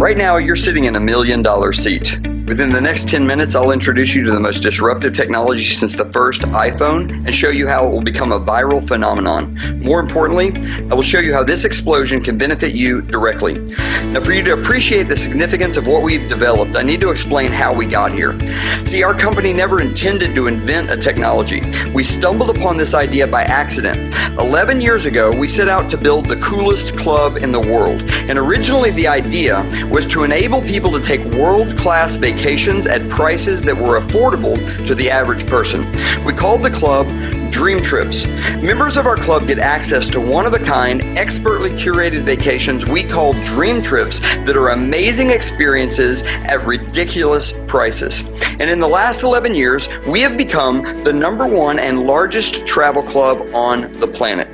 Right now, you're sitting in $1 million seat. Within the next 10 minutes, I'll introduce you to the most disruptive technology since the first iPhone and show you how it will become a viral phenomenon. More importantly, I will show you how this explosion can benefit you directly. Now, for you to appreciate the significance of what we've developed, I need to explain how we got here. See, our company never intended to invent a technology. We stumbled upon this idea by accident. 11 years ago, we set out to build the coolest club in the world. And originally, the idea was to enable people to take world-class vacations at prices that were affordable to the average person. We called the club Dream Trips. Members of our club get access to one-of-a-kind, expertly curated vacations we call Dream Trips that are amazing experiences at ridiculous prices. And in the last 11 years, we have become the #1 and largest travel club on the planet.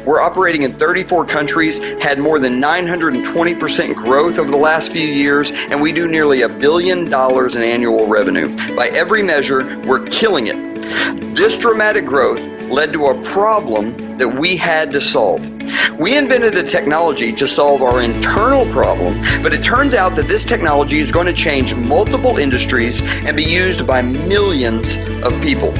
We're operating in 34 countries, had more than 920% growth over the last few years, and we do nearly $1 billion in annual revenue. By every measure, we're killing it. This dramatic growth led to a problem that we had to solve. We invented a technology to solve our internal problem, but it turns out that this technology is going to change multiple industries and be used by millions of people.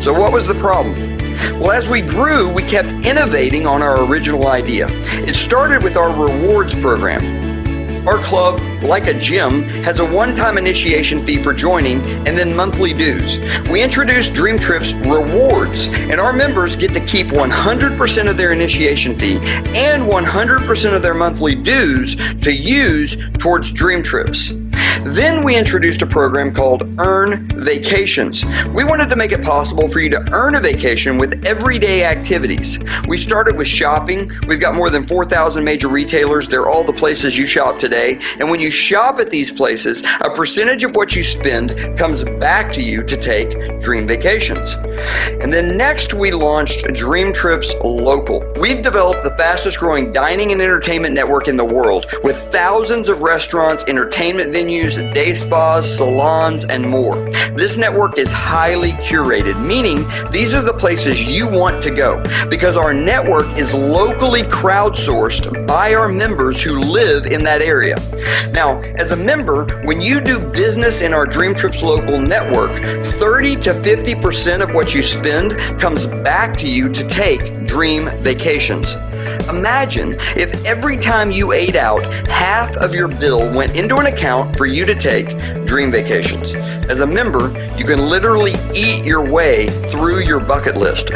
So what was the problem? Well, as we grew, we kept innovating on our original idea. It started with our rewards program. Our club, like a gym, has a one-time initiation fee for joining and then monthly dues. We introduced Dream Trips Rewards, and our members get to keep 100% of their initiation fee and 100% of their monthly dues to use towards Dream Trips. Then we introduced a program called Earn Vacations. We wanted to make it possible for you to earn a vacation with everyday activities. We started with shopping. We've got more than 4,000 major retailers. They're all the places you shop today. And when you shop at these places, a percentage of what you spend comes back to you to take dream vacations. And then next we launched Dream Trips Local. We've developed the fastest growing dining and entertainment network in the world with thousands of restaurants, entertainment venues, day spas, salons, and more. This network is highly curated, meaning these are the places you want to go because our network is locally crowdsourced by our members who live in that area. Now, as a member, when you do business in our Dream Trips Local network, 30 to 50% of what you spend comes back to you to take dream vacations. Imagine if every time you ate out, half of your bill went into an account for you to take dream vacations. As a member, you can literally eat your way through your bucket list.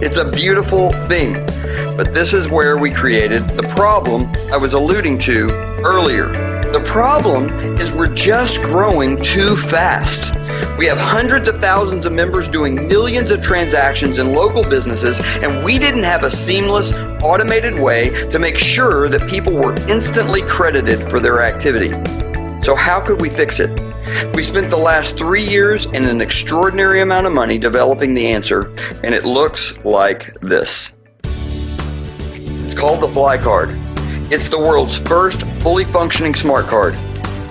It's a beautiful thing. But this is where we created the problem I was alluding to earlier. The problem is we're just growing too fast. We have hundreds of thousands of members doing millions of transactions in local businesses, and we didn't have a seamless, automated way to make sure that people were instantly credited for their activity. So how could we fix it? We spent the last 3 years and an extraordinary amount of money developing the answer, and it looks like this. It's called the Flye Card. It's the world's first fully functioning smart card.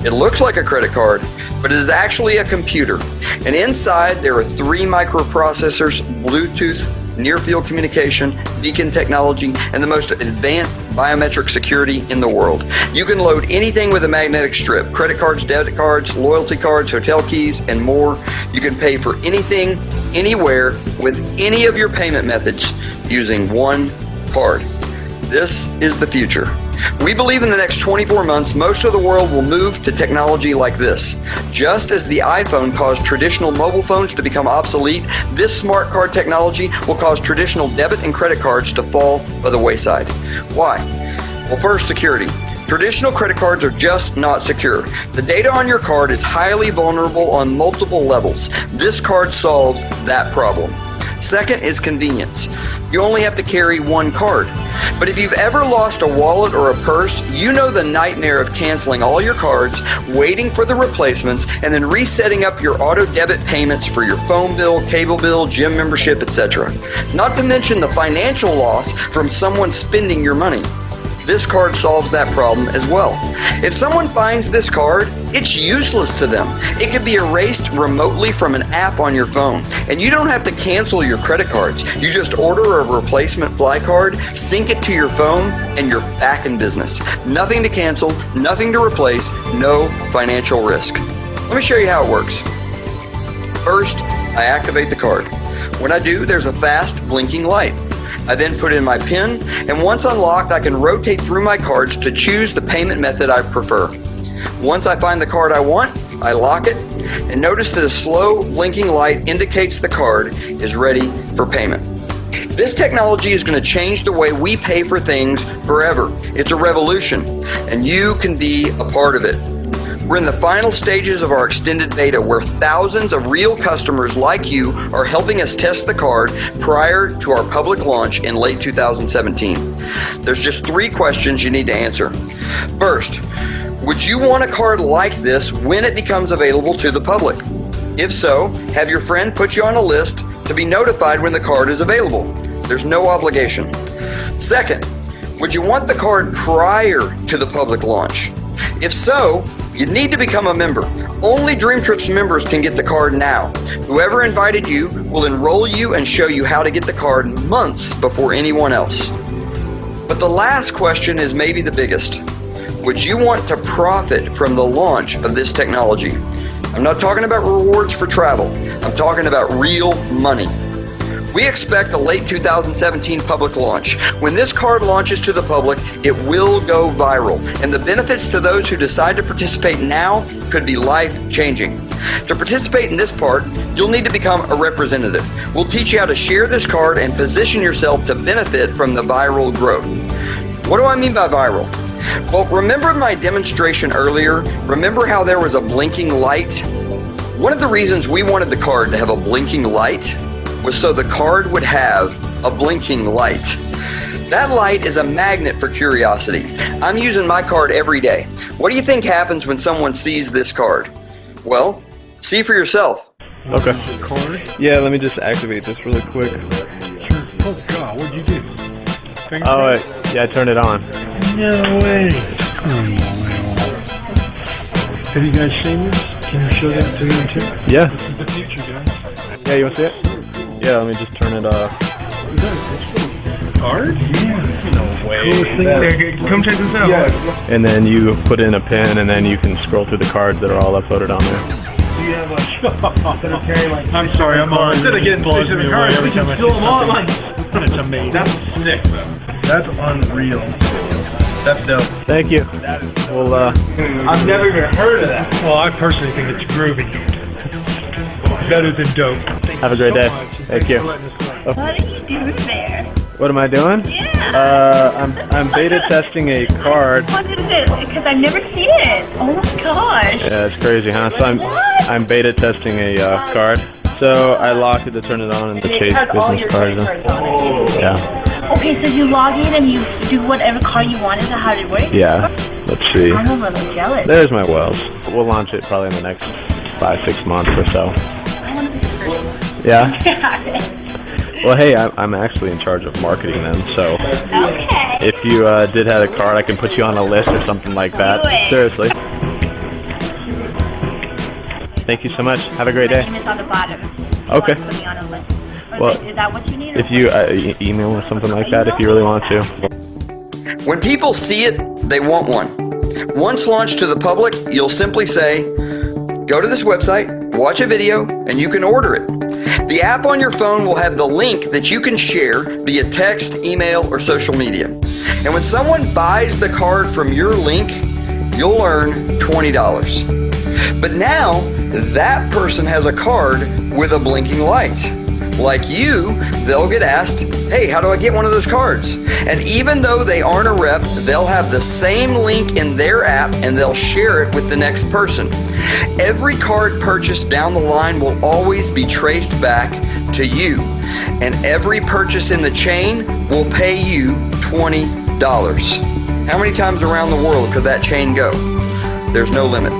It looks like a credit card, but it is actually a computer. And inside there are 3 microprocessors, Bluetooth, near-field communication, beacon technology, and the most advanced biometric security in the world. You can load anything with a magnetic strip, credit cards, debit cards, loyalty cards, hotel keys, and more. You can pay for anything, anywhere, with any of your payment methods using one card. This is the future. We believe in the next 24 months, most of the world will move to technology like this. Just as the iPhone caused traditional mobile phones to become obsolete, this smart card technology will cause traditional debit and credit cards to fall by the wayside. Why? Well, first, security. Traditional credit cards are just not secure. The data on your card is highly vulnerable on multiple levels. This card solves that problem. Second is convenience. You only have to carry one card. But if you've ever lost a wallet or a purse, you know the nightmare of canceling all your cards, waiting for the replacements, and then resetting up your auto debit payments for your phone bill, cable bill, gym membership, etc. Not to mention the financial loss from someone spending your money. this card solves that problem as well. If someone finds this card, it's useless to them. It can be erased remotely from an app on your phone, and you don't have to cancel your credit cards. You just order a replacement Flye card, sync it to your phone, and you're back in business. Nothing to cancel, nothing to replace, no financial risk. Let me show you how it works. First, I activate the card. When I do, there's a fast blinking light. I then put in my PIN, and once unlocked, I can rotate through my cards to choose the payment method I prefer. Once I find the card I want, I lock it, and notice that a slow blinking light indicates the card is ready for payment. This technology is going to change the way we pay for things forever. It's a revolution, and you can be a part of it. We're in the final stages of our extended beta where thousands of real customers like you are helping us test the card prior to our public launch in late 2017. There's just 3 questions you need to answer. First, would you want a card like this when it becomes available to the public? If so, have your friend put you on a list to be notified when the card is available. There's no obligation. Second, would you want the card prior to the public launch? If so, you need to become a member. Only Dream Trips members can get the card now. Whoever invited you will enroll you and show you how to get the card months before anyone else. But the last question is maybe the biggest. Would you want to profit from the launch of this technology? I'm not talking about rewards for travel. I'm talking about real money. We expect a late 2017 public launch. When this card launches to the public, it will go viral, and the benefits to those who decide to participate now could be life-changing. To participate in this part, you'll need to become a representative. We'll teach you how to share this card and position yourself to benefit from the viral growth. What do I mean by viral? Well, remember my demonstration earlier? Remember how there was a blinking light? One of the reasons we wanted the card to have a blinking light was so the card would have a blinking light. That light is a magnet for curiosity. I'm using my card every day. What do you think happens when someone sees this card? Well, see for yourself. Okay. Yeah, let me just activate this really quick. Sure. Oh God, what'd you do? Oh, wait. Yeah, I turned it on. No way. Have you guys seen this? Can you show that to them too? Yeah. This is the future, guys. Yeah, you want to see it? Yeah, let me just turn it off. Card? Yeah. No way. Come check this out. Yeah. And then you put in a pin, and then you can scroll through the cards that are all uploaded on there. Do you have like I'm sorry, I'm on. Instead of getting pictures of the cards, we can fill them all like. That's amazing. That's sick, though. That's unreal. That's dope. Thank you. Well, I've never even heard of that. Well, I personally think it's groovy. Better than dope. Have a great day. Thank you. What are you doing there? What am I doing? Yeah. I'm beta testing a card. What is it? Because I've never seen it. Oh my gosh. Yeah, it's crazy, huh? So I'm beta testing a card. So I lock it to turn it on and to chase business cards. Yeah. Okay, so you log in and you do whatever card you want. Is that how it works? Yeah. Let's see. I'm a little jealous. There's my wells. We'll launch it probably in the next 5-6 months or so. I want to be the first one. Yeah? Well, hey, I'm actually in charge of marketing them, so Okay. if you did have a card, I can put you on a list or something like that. Do it. Seriously. Thank you so much. Have a great day. My name is on the bottom. Okay. Put me on a list. Well, is that what you need? if you email or something like that, if you really want to. When people see it, they want one. Once launched to the public, you'll simply say, go to this website, watch a video, and you can order it. The app on your phone will have the link that you can share via text, email, or social media. And when someone buys the card from your link, you'll earn $20. But now, that person has a card with a blinking light. Like you, they'll get asked, hey, how do I get one of those cards? And even though they aren't a rep, they'll have the same link in their app and they'll share it with the next person. Every card purchased down the line will always be traced back to you. And every purchase in the chain will pay you $20. How many times around the world could that chain go? There's no limit.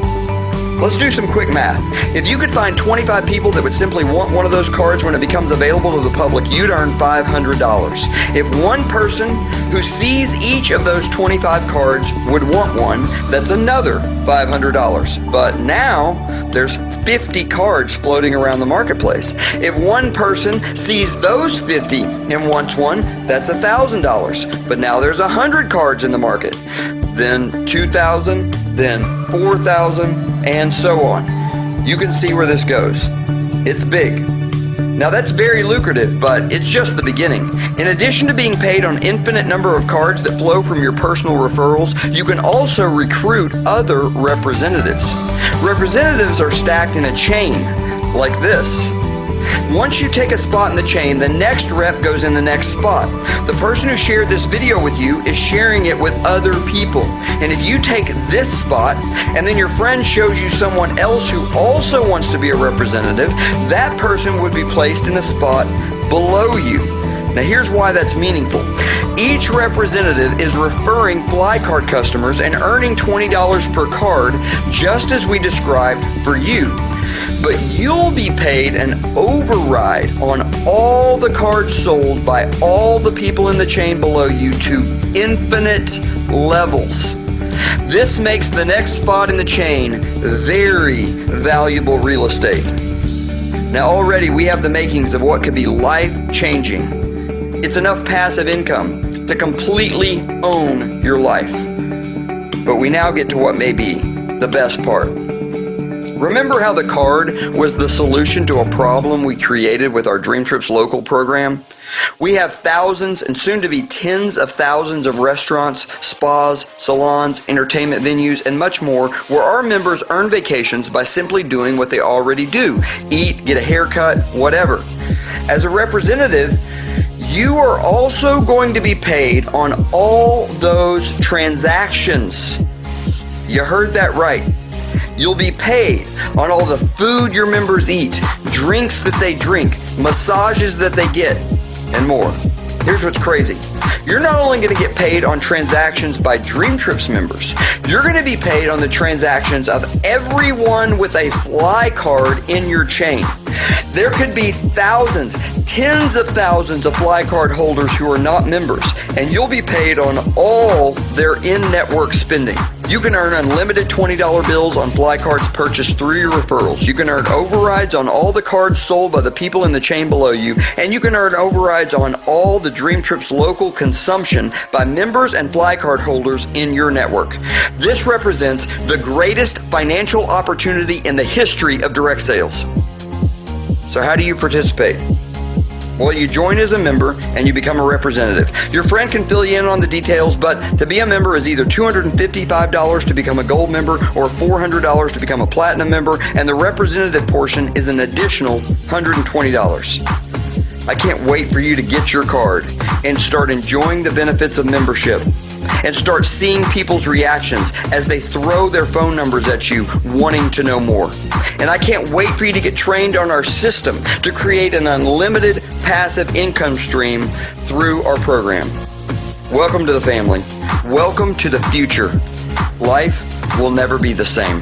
Let's do some quick math. If you could find 25 people that would simply want one of those cards when it becomes available to the public, you'd earn $500. If one person who sees each of those 25 cards would want one, that's another $500. But now there's 50 cards floating around the marketplace. If one person sees those 50 and wants one, that's $1,000. But now there's 100 cards in the market. Then 2,000, then 4,000, and so on. You can see where this goes. It's big. Now that's very lucrative, but it's just the beginning. In addition to being paid on infinite number of cards that flow from your personal referrals, you can also recruit other representatives. Representatives are stacked in a chain like this. Once you take a spot in the chain, the next rep goes in the next spot. The person who shared this video with you is sharing it with other people. And if you take this spot, and then your friend shows you someone else who also wants to be a representative, that person would be placed in a spot below you. Now here's why that's meaningful. Each representative is referring Fly Card customers and earning $20 per card, just as we described for you. But you'll be paid an override on all the cards sold by all the people in the chain below you to infinite levels. This makes the next spot in the chain very valuable real estate. Now already we have the makings of what could be life-changing. It's enough passive income to completely own your life. But we now get to what may be the best part. Remember how the card was the solution to a problem we created with our Dream Trips Local program? We have thousands and soon to be tens of thousands of restaurants, spas, salons, entertainment venues, and much more where our members earn vacations by simply doing what they already do. Eat, get a haircut, whatever. As a representative, you are also going to be paid on all those transactions. You heard that right. You'll be paid on all the food your members eat, drinks that they drink, massages that they get, and more. Here's what's crazy. You're not only going to get paid on transactions by Dream Trips members, you're going to be paid on the transactions of everyone with a Fly Card in your chain. There could be thousands, tens of thousands of Fly Card holders who are not members, and you'll be paid on all their in-network spending. You can earn unlimited $20 bills on Fly Cards purchased through your referrals. You can earn overrides on all the cards sold by the people in the chain below you, and you can earn overrides on all the Dream Trips local consumption by members and Fly Card holders in your network. This represents the greatest financial opportunity in the history of direct sales. So how do you participate? Well, you join as a member and you become a representative. Your friend can fill you in on the details, but to be a member is either $255 to become a gold member or $400 to become a platinum member, and the representative portion is an additional $120. I can't wait for you to get your card and start enjoying the benefits of membership and start seeing people's reactions as they throw their phone numbers at you wanting to know more. And I can't wait for you to get trained on our system to create an unlimited passive income stream through our program. Welcome to the family. Welcome to the future. Life will never be the same.